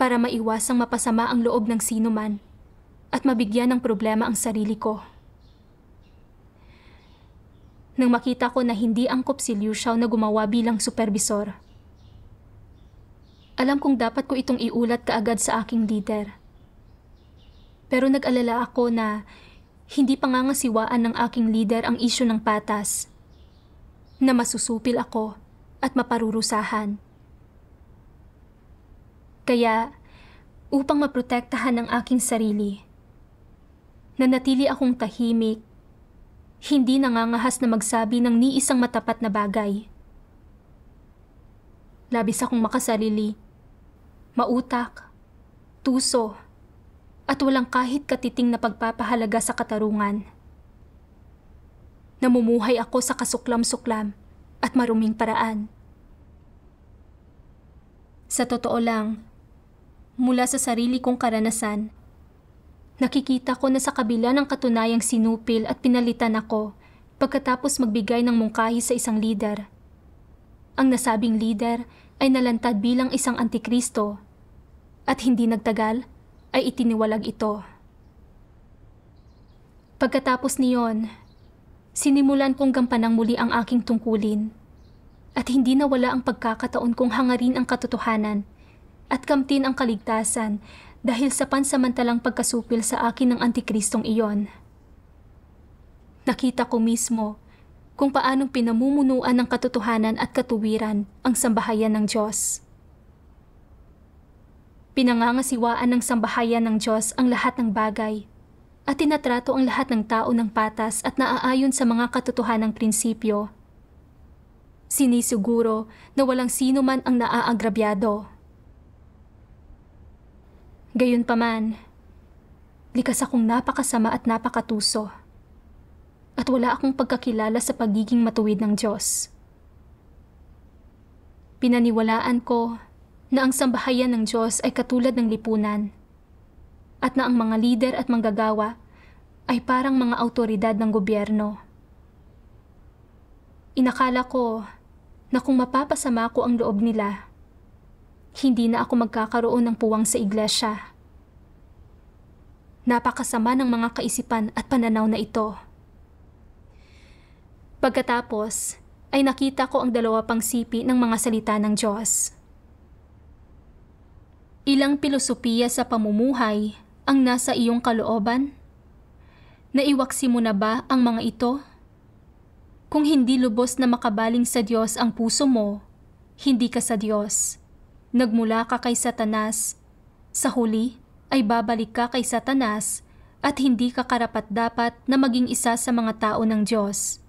para maiwasang mapasama ang loob ng sinuman at mabigyan ng problema ang sarili ko. Nang makita ko na hindi angkop si Liu Xiao na gumawa bilang supervisor, alam kong dapat ko itong iulat kaagad sa aking leader. Pero nag-alala ako na hindi pangangasiwaan ng aking leader ang isyu ng patas, na masusupil ako at maparurusahan. Kaya, upang maprotektahan ang aking sarili, nanatili akong tahimik, hindi nangangahas na magsabi ng ni isang matapat na bagay. Labis akong makasarili, mautak, tuso, at walang kahit katiting na pagpapahalaga sa katarungan. Namumuhay ako sa kasuklam-suklam at maruming paraan. Sa totoo lang, mula sa sarili kong karanasan, nakikita ko na sa kabila ng katunayang sinupil at pinalitan ako pagkatapos magbigay ng mungkahi sa isang lider, ang nasabing lider ay nalantad bilang isang antikristo at hindi nagtagal ay itiniwalag ito. Pagkatapos niyon, sinimulan kong gampanang muli ang aking tungkulin at hindi nawala ang pagkakataon kong hangarin ang katotohanan at kamtin ang kaligtasan dahil sa pansamantalang pagkasupil sa akin ng antikristong iyon. Nakita ko mismo kung paanong pinamumunuan ng katotohanan at katuwiran ang sambahayan ng Diyos. Pinangangasiwaan ng sambahayan ng Diyos ang lahat ng bagay at tinatrato ang lahat ng tao ng patas at naaayon sa mga katotohanang prinsipyo. Sinisiguro na walang sino man ang naaagrabyado. Gayunpaman, likas akong napakasama at napakatuso. At wala akong pagkakilala sa pagiging matuwid ng Diyos. Pinaniwalaan ko na ang sambahayan ng Diyos ay katulad ng lipunan at na ang mga lider at manggagawa ay parang mga awtoridad ng gobyerno. Inakala ko na kung mapapasama ko ang loob nila, hindi na ako magkakaroon ng puwang sa iglesia. Napakasama ng mga kaisipan at pananaw na ito. Pagkatapos, ay nakita ko ang dalawa pang sipi ng mga salita ng Diyos. Ilang pilosopiya sa pamumuhay ang nasa iyong kalooban? Naiwaksi mo na ba ang mga ito? Kung hindi lubos na makabaling sa Diyos ang puso mo, hindi ka sa Diyos. Nagmula ka kay Satanas. Sa huli ay babalik ka kay Satanas at hindi ka karapat-dapat na maging isa sa mga tao ng Diyos.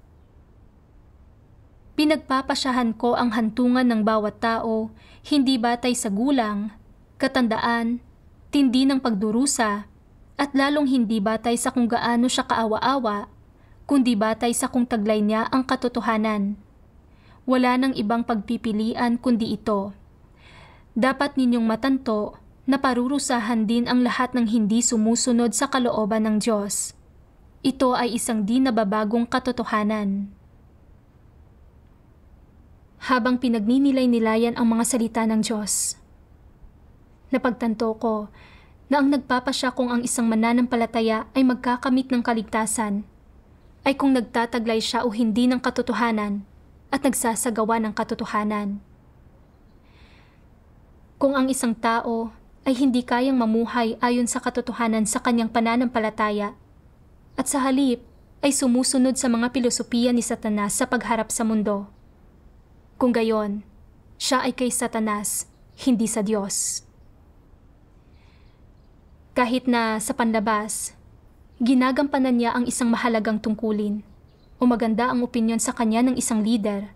Pinagpapasyahan ko ang hantungan ng bawat tao, hindi batay sa gulang, katandaan, tindi ng pagdurusa, at lalong hindi batay sa kung gaano siya kaawa-awa, kundi batay sa kung taglay niya ang katotohanan. Wala nang ibang pagpipilian kundi ito. Dapat ninyong matanto na parurusahan din ang lahat ng hindi sumusunod sa kalooban ng Diyos. Ito ay isang di nababagong katotohanan. Habang pinagninilay-nilayan ang mga salita ng Diyos, napagtanto ko na ang nagpapasya kung ang isang mananampalataya ay magkakamit ng kaligtasan ay kung nagtataglay siya o hindi ng katotohanan at nagsasagawa ng katotohanan. Kung ang isang tao ay hindi kayang mamuhay ayon sa katotohanan sa kanyang pananampalataya at sa halip ay sumusunod sa mga pilosopiya ni Satanas sa pagharap sa mundo, kung gayon, siya ay kay Satanas, hindi sa Diyos. Kahit na sa panlabas, ginagampanan niya ang isang mahalagang tungkulin o maganda ang opinyon sa kanya ng isang leader,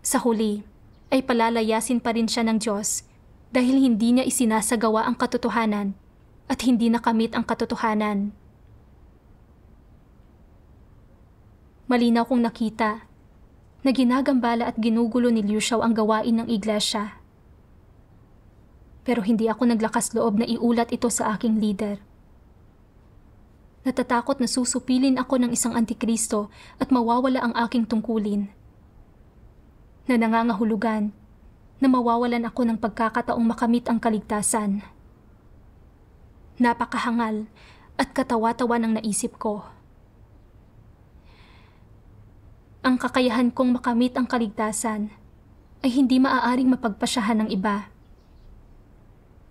sa huli ay palalayasin pa rin siya ng Diyos dahil hindi niya isinasagawa ang katotohanan at hindi nakamit ang katotohanan. Malinaw kong nakita na ginagambala at ginugulo ni Liu Xiao ang gawain ng iglesia. Pero hindi ako naglakas loob na iulat ito sa aking leader. Natatakot na susupilin ako ng isang antikristo at mawawala ang aking tungkulin. Na nangangahulugan na mawawalan ako ng pagkakataong makamit ang kaligtasan. Napakahangal at katawa-tawa ng naisip ko. Ang kakayahan kong makamit ang kaligtasan ay hindi maaaring mapagpasyahan ng iba.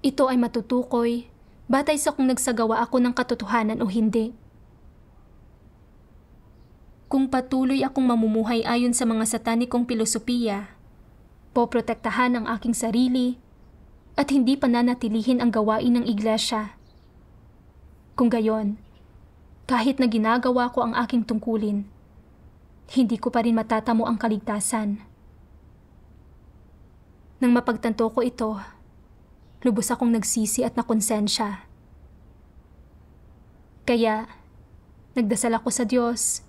Ito ay matutukoy batay sa kung nagsagawa ako ng katotohanan o hindi. Kung patuloy akong mamumuhay ayon sa mga satanikong pilosopiya, poprotektahan ang aking sarili at hindi pananatilihin ang gawain ng iglesia. Kung gayon, kahit na ginagawa ko ang aking tungkulin, hindi ko pa rin matatamo ang kaligtasan. Nang mapagtanto ko ito, lubos akong nagsisi at nakonsensya. Kaya, nagdasal ako sa Diyos.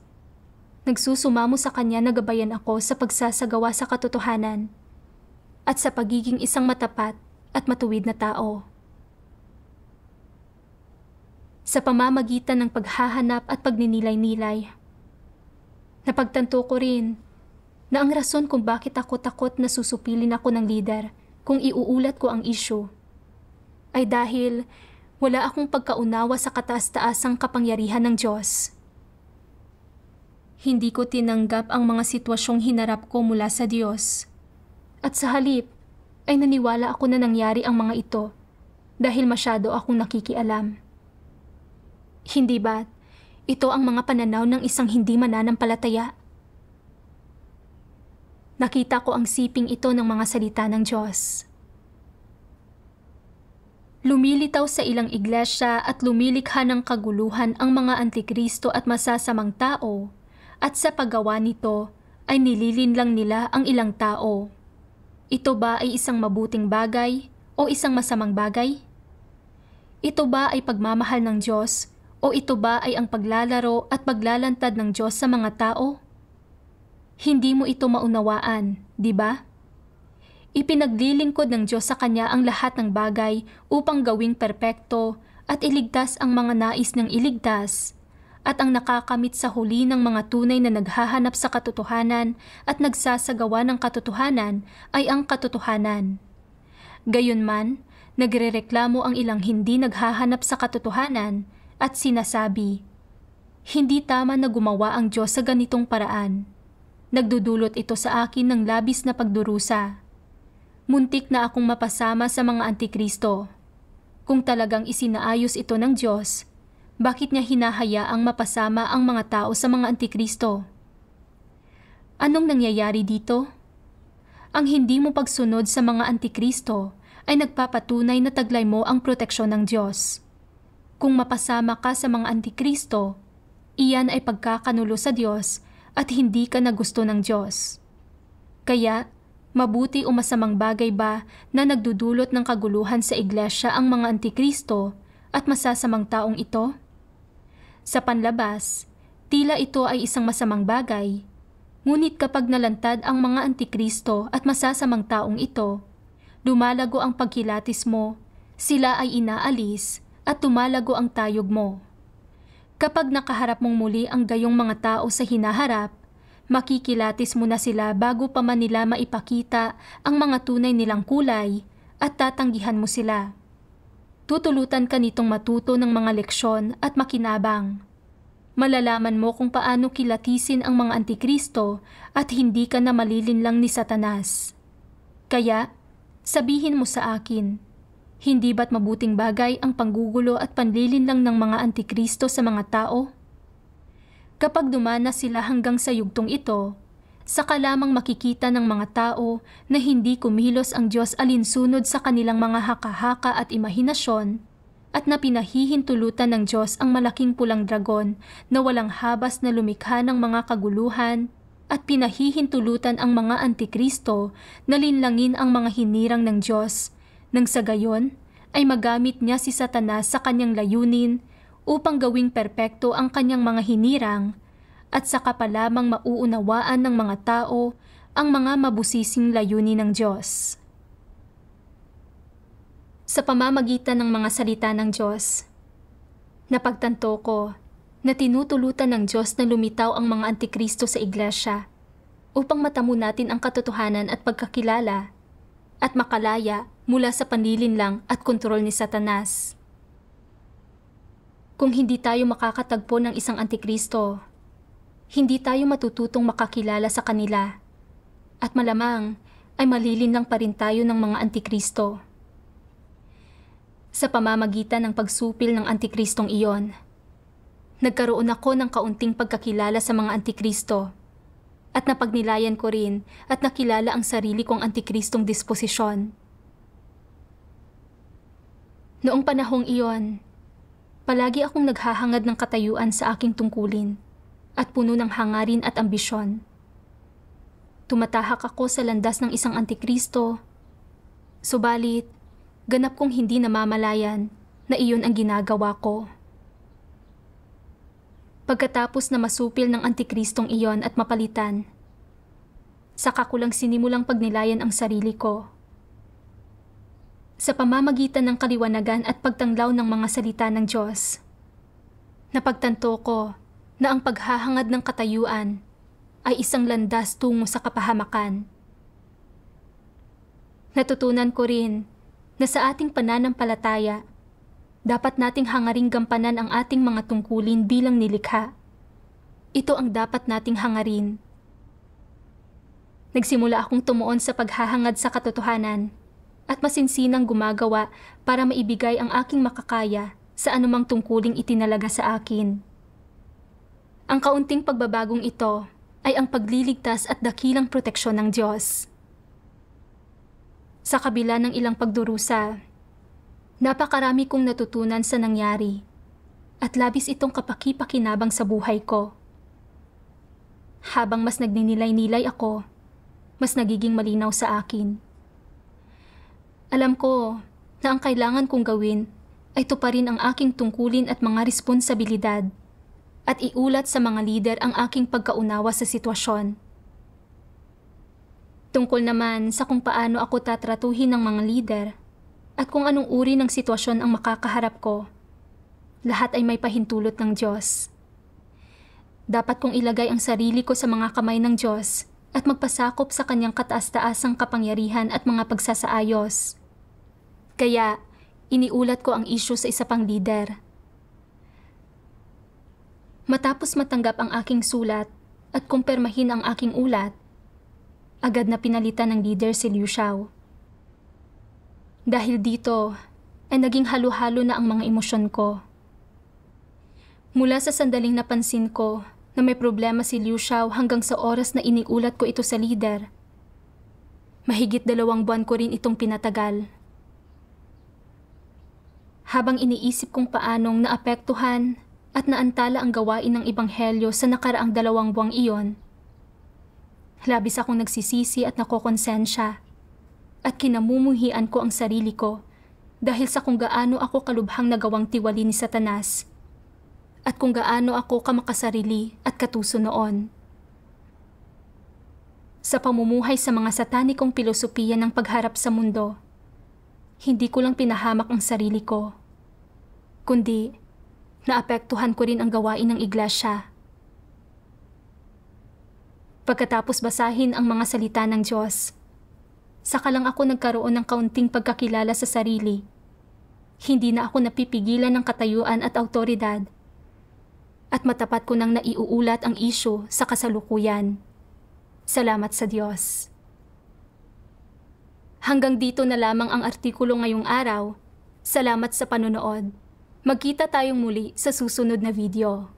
Nagsusumamo sa Kanya na gabayan ako sa pagsasagawa sa katotohanan at sa pagiging isang matapat at matuwid na tao. Sa pamamagitan ng paghahanap at pagninilay-nilay, napagtanto ko rin na ang rason kung bakit ako takot na susupilin ako ng leader kung iuulat ko ang issue ay dahil wala akong pagkaunawa sa kataas-taasang kapangyarihan ng Diyos. Hindi ko tinanggap ang mga sitwasyong hinarap ko mula sa Diyos. At sa halip, ay naniwala ako na nangyari ang mga ito dahil masyado akong nakikialam. Hindi ba't ito ang mga pananaw ng isang hindi mananampalataya? Nakita ko ang siping ito ng mga salita ng Diyos. Lumilitaw sa ilang iglesia at lumilikha ng kaguluhan ang mga antikristo at masasamang tao at sa paggawa nito ay nililinlang nila ang ilang tao. Ito ba ay isang mabuting bagay o isang masamang bagay? Ito ba ay pagmamahal ng Diyos o ito ba ay ang paglalaro at paglalantad ng Diyos sa mga tao? Hindi mo ito maunawaan, di ba? Ipinaglilingkod ng Diyos sa Kanya ang lahat ng bagay upang gawing perpekto at iligtas ang mga nais ng iligtas, at ang nakakamit sa huli ng mga tunay na naghahanap sa katotohanan at nagsasagawa ng katotohanan ay ang katotohanan. Gayunman, nagrereklamo ang ilang hindi naghahanap sa katotohanan at sinasabi, hindi tama na gumawa ang Diyos sa ganitong paraan. Nagdudulot ito sa akin ng labis na pagdurusa. Muntik na akong mapasama sa mga antikristo. Kung talagang isinaayos ito ng Diyos, bakit niya hinahayaang mapasama ang mga tao sa mga antikristo? Anong nangyayari dito? Ang hindi mo pagsunod sa mga antikristo ay nagpapatunay na taglay mo ang proteksyon ng Diyos. Kung mapasama ka sa mga antikristo, iyan ay pagkakanulo sa Diyos at hindi ka na gusto ng Diyos. Kaya, mabuti o masamang bagay ba na nagdudulot ng kaguluhan sa iglesia ang mga antikristo at masasamang taong ito? Sa panlabas, tila ito ay isang masamang bagay. Ngunit kapag nalantad ang mga antikristo at masasamang taong ito, lumalago ang pagkilatis mo, sila ay inaalis at tumalago ang tayog mo. Kapag nakaharap mong muli ang gayong mga tao sa hinaharap, makikilatis mo na sila bago pa man nila maipakita ang mga tunay nilang kulay at tatanggihan mo sila. Tutulutan ka nitong matuto ng mga leksyon at makinabang. Malalaman mo kung paano kilatisin ang mga antikristo at hindi ka na malilinlang ni Satanas. Kaya, sabihin mo sa akin, hindi ba't mabuting bagay ang panggugulo at panlilinlang ng mga antikristo sa mga tao? Kapag dumana sila hanggang sa yugtong ito, saka lamang makikita ng mga tao na hindi kumilos ang Diyos alinsunod sa kanilang mga haka-haka at imahinasyon at na pinahihintulutan ng Diyos ang malaking pulang dragon na walang habas na lumikha ng mga kaguluhan at pinahihintulutan ang mga antikristo na linlangin ang mga hinirang ng Diyos nang sa gayon ay magamit niya si Satanas sa kanyang layunin upang gawing perpekto ang kanyang mga hinirang at saka pa lamang mauunawaan ng mga tao ang mga mabusising layunin ng Diyos. Sa pamamagitan ng mga salita ng Diyos, napagtanto ko na tinutulutan ng Diyos na lumitaw ang mga antikristo sa iglesia upang matamo natin ang katotohanan at pagkakilala at makalaya mula sa panlilinlang at kontrol ni Satanas. Kung hindi tayo makakatagpo ng isang antikristo, hindi tayo matututong makakilala sa kanila at malamang ay malilinlang pa rin tayo ng mga antikristo. Sa pamamagitan ng pagsupil ng antikristong iyon, nagkaroon ako ng kaunting pagkakilala sa mga antikristo at napagnilayan ko rin at nakilala ang sarili kong antikristong disposisyon. Noong panahong iyon, palagi akong naghahangad ng katayuan sa aking tungkulin at puno ng hangarin at ambisyon. Tumatahak ako sa landas ng isang antikristo, subalit ganap kong hindi namamalayan na iyon ang ginagawa ko. Pagkatapos na masupil ng antikristong iyon at mapalitan, saka ko lang sinimulang pagnilayan ang sarili ko. Sa pamamagitan ng kaliwanagan at pagtanglaw ng mga salita ng Diyos, napagtanto ko na ang paghahangad ng katayuan ay isang landas tungo sa kapahamakan. Natutunan ko rin na sa ating pananampalataya, dapat nating hangaring gampanan ang ating mga tungkulin bilang nilikha. Ito ang dapat nating hangarin. Nagsimula akong tumuon sa paghahangad sa katotohanan at masinsinang gumagawa para maibigay ang aking makakaya sa anumang tungkuling itinalaga sa akin. Ang kaunting pagbabagong ito ay ang pagliligtas at dakilang proteksyon ng Diyos. Sa kabila ng ilang pagdurusa, napakarami kong natutunan sa nangyari at labis itong kapaki-pakinabang sa buhay ko. Habang mas nagninilay-nilay ako, mas nagiging malinaw sa akin. Alam ko na ang kailangan kong gawin ay tuparin ang aking tungkulin at mga responsibilidad at iulat sa mga lider ang aking pagkaunawa sa sitwasyon. Tungkol naman sa kung paano ako tatratuhin ng mga lider at kung anong uri ng sitwasyon ang makakaharap ko, lahat ay may pahintulot ng Diyos. Dapat kong ilagay ang sarili ko sa mga kamay ng Diyos at magpasakop sa kanyang kataas-taasang kapangyarihan at mga pagsasaayos. Kaya, iniulat ko ang isyu sa isa pang lider. Matapos matanggap ang aking sulat at kumpirmahin ang aking ulat, agad na pinalitan ng leader si Liu Xiao. Dahil dito, ay naging halo-halo na ang mga emosyon ko. Mula sa sandaling napansin ko na may problema si Liu Xiao hanggang sa oras na iniulat ko ito sa leader. Mahigit 2 buwan ko rin itong pinatagal. Habang iniisip kong paanong naapektuhan at naantala ang gawain ng Ebanghelyo sa nakaraang 2 buwang iyon, labis akong nagsisisi at nakokonsensya at kinamumuhian ko ang sarili ko dahil sa kung gaano ako kalubhang nagawang tiwali ni Satanas at kung gaano ako kamakasarili at katuso noon. Sa pamumuhay sa mga satanikong pilosopiya ng pagharap sa mundo, hindi ko lang pinahamak ang sarili ko, kundi naapektuhan ko rin ang gawain ng iglesia. Pagkatapos basahin ang mga salita ng Diyos, saka lang ako nagkaroon ng kaunting pagkakilala sa sarili. Hindi na ako napipigilan ng katayuan at awtoridad, at matapat ko nang naiuulat ang isyu sa kasalukuyan. Salamat sa Diyos. Hanggang dito na lamang ang artikulo ngayong araw. Salamat sa panonood. Magkita tayong muli sa susunod na video.